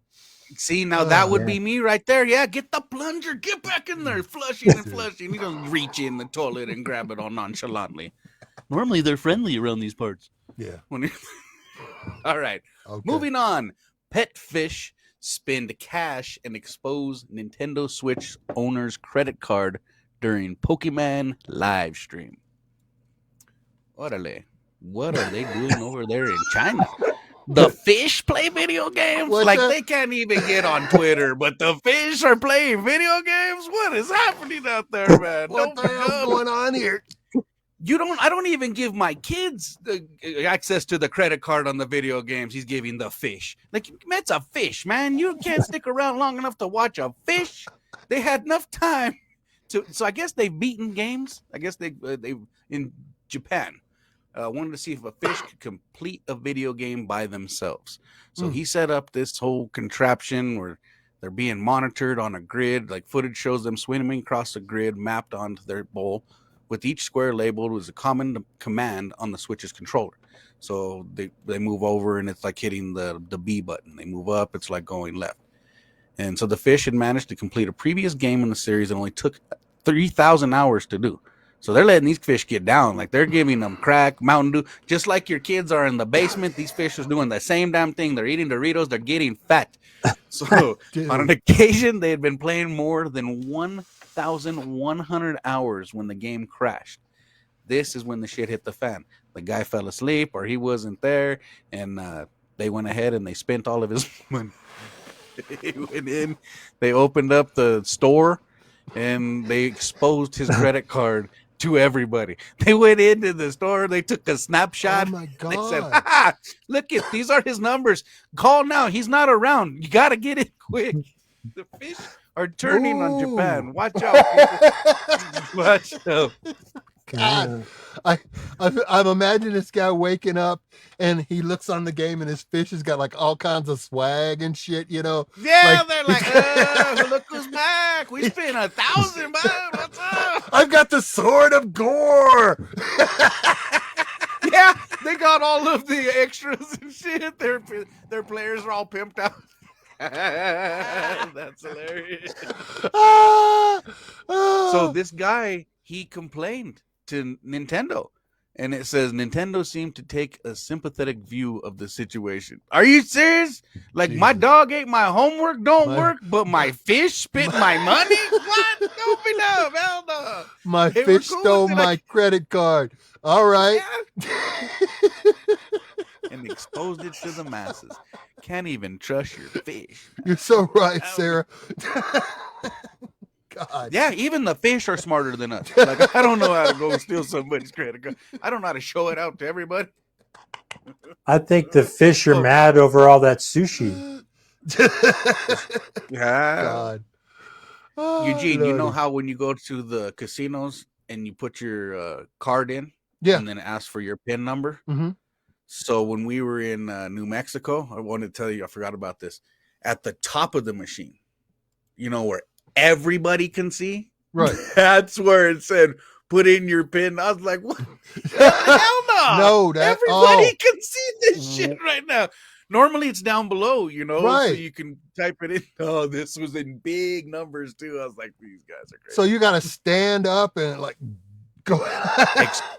See, now that would yeah. be me right there. Yeah, get the plunger, get back in there, flushing and flushing. You don't reach in the toilet and grab it all nonchalantly. Normally they're friendly around these parts. Yeah. All right. Okay. Moving on. Pet fish spend cash and expose Nintendo Switch owner's credit card during Pokemon live stream. Orale. What are they doing over there in China? The fish play video games? What's like that? they can't even get on Twitter, but the fish are playing video games? What is happening out there, man? What the hell's going on here? I don't even give my kids the access to the credit card on the video games. He's giving the fish. Like, it's a fish, man. You can't stick around long enough to watch a fish. They had enough time so I guess they've beaten games. I guess they in Japan wanted to see if a fish could complete a video game by themselves. So he set up this whole contraption where they're being monitored on a grid. Like, footage shows them swimming across a grid mapped onto their bowl, with each square labeled with a common command on the Switch's controller. So they move over and it's like hitting the B button. They move up, it's like going left. And so the fish had managed to complete a previous game in the series and only took 3,000 hours to do. So they're letting these fish get down. Like, they're giving them crack, Mountain Dew. Just like your kids are in the basement, these fish are doing the same damn thing. They're eating Doritos. They're getting fat. So on an occasion, they had been playing more than 1,100 hours when the game crashed. This is when the shit hit the fan. The guy fell asleep or he wasn't there, and they went ahead and they spent all of his money. He went in, they opened up the store, and they exposed his credit card to everybody. They went into the store, they took a snapshot. Oh my God. They said, look it, these are his numbers. Call now. He's not around. You got to get it quick. The fish are turning on Japan. Watch out. Watch out. God, I'm imagining this guy waking up and he looks on the game and his fish has got like all kinds of swag and shit, you know. Yeah, they're like, oh, look who's back. We spent $1,000. What's up? I've got the sword of gore. Yeah, they got all of the extras and shit. Their players are all pimped out. That's hilarious. So this guy, he complained to Nintendo, and it says Nintendo seemed to take a sympathetic view of the situation. Are you serious? Like, Jesus. my dog ate my homework, work, but my fish spent my money? What? Don't be dumb. Hell no. My They fish were cool stole with it, my like- credit card. All right. Yeah. And exposed it to the masses. Can't even trust your fish. You're so right, Sarah. God. Yeah, even the fish are smarter than us. Like, I don't know how to go steal somebody's credit card. I don't know how to show it out to everybody. I think the fish are mad over all that sushi. Yeah. God. Eugene, you know Lordy. how when you go to the casinos and you put your card in, Yeah. and then it asks for your PIN number? Mm-hmm. So when we were in New Mexico, I wanted to tell you, I forgot about this. At the top of the machine, where everybody can see, Right. that's where it said, "Put in your pin." I was like, "What? Hell no! No, Everybody can see this shit right now." Normally it's down below, so Right. you can type it in. Oh, this was in big numbers too. I was like, these guys are crazy. So you got to stand up and like go.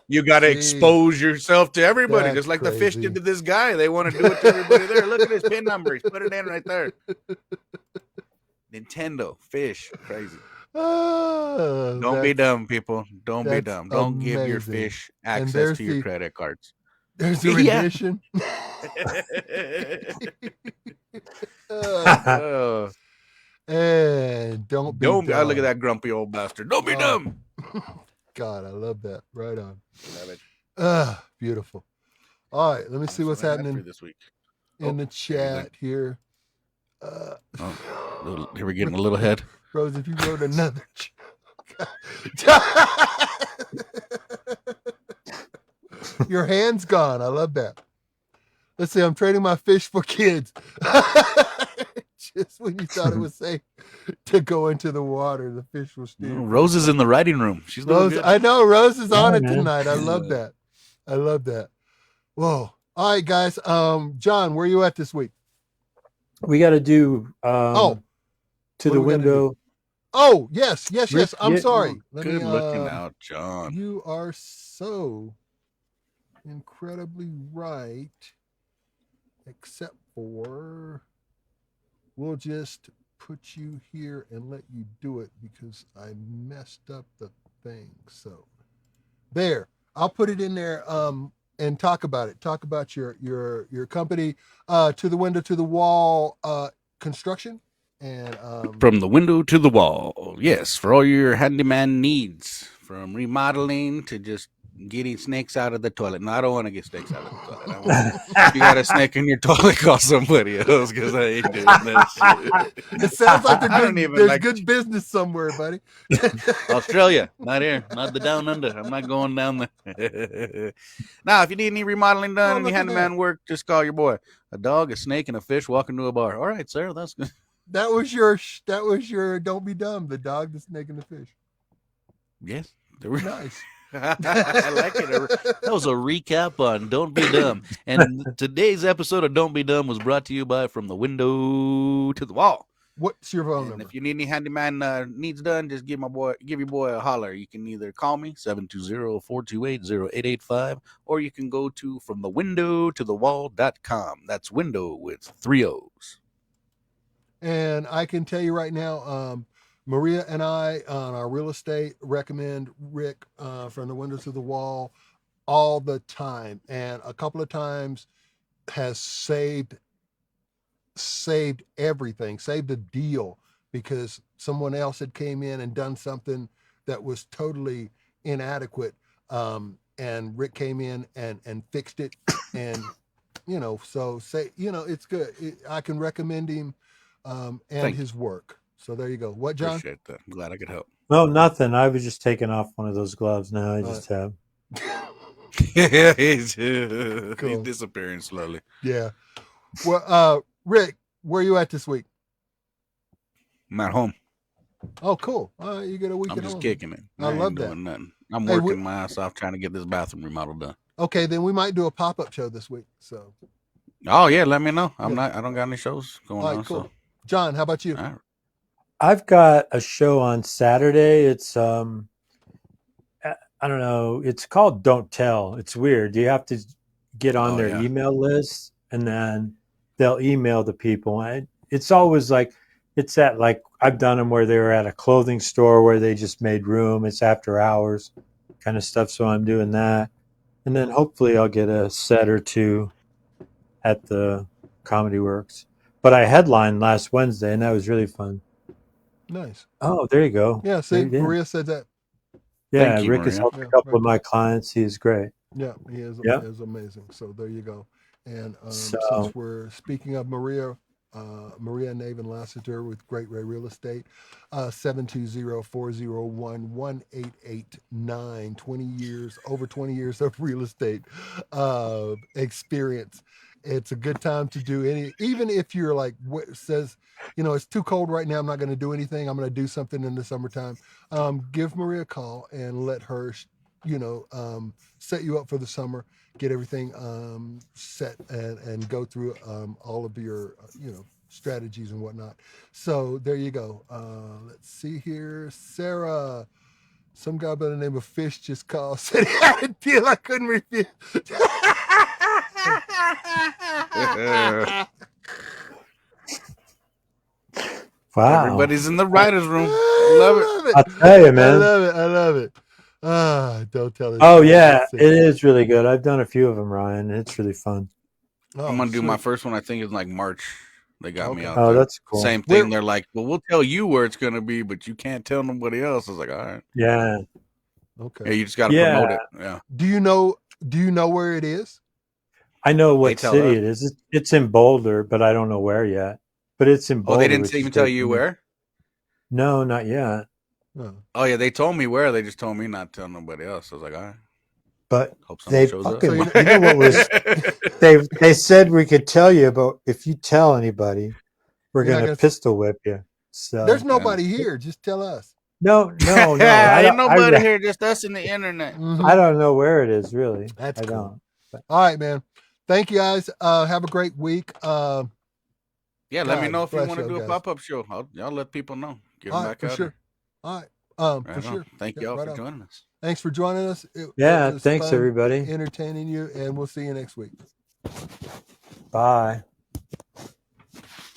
You got to Jeez. expose yourself to everybody, That's just like the fish crazy. did to this guy. They want to do it to everybody there. Look at his pin number. He's put it in right there. Nintendo, fish, crazy. Oh, Don't be dumb, people. Don't be dumb. Don't give your amazing. fish And access there's to your the- credit cards. There's the Yeah. rendition. Oh, And don't be dumb. look at that grumpy old bastard. Don't be dumb. God, I love that. Right on. Love it. Beautiful. All right, let me see what's That's what I had happening for this week. in the chat here. We're getting a little ahead. Rose, if you wrote another your hand's gone. I love that. Let's see, I'm trading my fish for kids. Just when you thought it was safe to go into the water, the fish will steal. Rose is in the writing room. She's doing Rose, good. I know Rose is on Yeah, it man. tonight. I love that. I love that. Whoa. All right, guys. John, where are you at this week? We got to do to What the do we gotta window. Oh, yes. Rick, I'm yeah, sorry. Good looking out, John. You are so incredibly right, except for we'll just put you here and let you do it because I messed up the thing. So there, I'll put it in there and talk about it. Talk about your company, to the window, to the wall construction. And From the window to the wall. Yes, for all your handyman needs, from remodeling to just getting snakes out of the toilet. No, I don't want to get snakes out of the toilet. You got a snake in your toilet, call somebody else because I ain't doing that shit. it sounds like I don't there's even good, like- good business somewhere, buddy. Australia, not here, not the down under. I'm not going down there. Now, if you need any remodeling done, Oh, any look at handyman work, just call your boy. A dog, a snake, and a fish walk into a bar. All right, sir, that's good. That was your don't be dumb, the dog, the snake, and the fish. Yes, there were. Nice. I like it. That was a recap on Don't Be Dumb. And today's episode of Don't Be Dumb was brought to you by From the Window to the Wall. What's your phone And number? if you need any handyman needs done, just give your boy a holler. You can either call me 720-428-0885, or you can go to fromthewindowtothewall.com. That's window with 3 O's. And I can tell you right now, Maria and I on our real estate recommend Rick from the window to the wall all the time, and a couple of times has saved everything, saved the deal because someone else had came in and done something that was totally inadequate, and Rick came in and fixed it, and so it's good. I can recommend him and Thank his work. So there you go. What, John? Appreciate that. I'm glad I could help. No, nothing. I was just taking off one of those gloves now. I just have. He's Cool. disappearing slowly. Yeah. Well, Rick, where are you at this week? I'm at home. Oh, cool. You get a week I'm at just home. kicking it. I ain't love doing that. Nothing. I'm Hey, working my ass off trying to get this bathroom remodel done. Okay, then we might do a pop-up show this week. So, Oh yeah, let me know. I Yeah. don't got any shows going all on. right, cool. So John, how about you? all right. I've got a show on Saturday. It's I don't know. It's called Don't Tell. It's weird. You have to get on Oh, their yeah. email list, and then they'll email the people. And it's always like it's at like I've done them where they were at a clothing store where they just made room. It's after hours kind of stuff. So I'm doing that, and then hopefully I'll get a set or two at the Comedy Works. But I headlined last Wednesday, and that was really fun. Nice. Oh, there you go. Yeah, see, There you go. Maria said that. Yeah, Thank you, Rick has Maria. helped Yeah, a couple right. of my clients. He's great. Yeah, he is, Yeah. is amazing. So there you go. And So- since we're speaking of Maria, Maria Naven Lassiter with Great Ray Real Estate, 720-401-1889. 20 years, over 20 years of real estate experience. It's a good time to do even if you're like, says, it's too cold right now, I'm not going to do anything, I'm going to do something in the summertime. Give Maria a call and let her, set you up for the summer, get everything set and go through all of your, strategies and whatnot. So there you go. Let's see here. Sarah, some guy by the name of Fish just called, said he had a deal I couldn't refuse. Wow. Everybody's in the writer's room. I love it. I'll tell you, man. I love it. Don't tell us. Oh, yeah. It is really good. I've done a few of them, Ryan. It's really fun. I'm going to do my first one, I think, is like March. They got me out there. there. That's cool. Same thing. They're like, well, we'll tell you where it's going to be, but you can't tell nobody else. I was like, all right. Yeah. Okay. Yeah, you just got to promote it. Yeah. Do you know where it is? I know what city it is. It's in Boulder, but I don't know where yet. But it's in Boulder. Oh, they didn't even tell you where? No, not yet. Oh, yeah, they told me where. They just told me not to tell nobody else. I was like, all right. But they fucking, you know what was, they said we could tell you, but if you tell anybody, we're going to pistol whip you. So there's nobody here. Just tell us. No. Ain't nobody here, just us in the internet. I don't know where it is, really. That's I cool. don't. But. All right, man. Thank you, guys. Have a great week. Yeah, let me know if you want to do a pop-up show. I'll let people know. Get them back out. For sure. All right. For sure. Thank you all for joining us. Thanks for joining us. Thanks, everybody. Entertaining you, and we'll see you next week. Bye.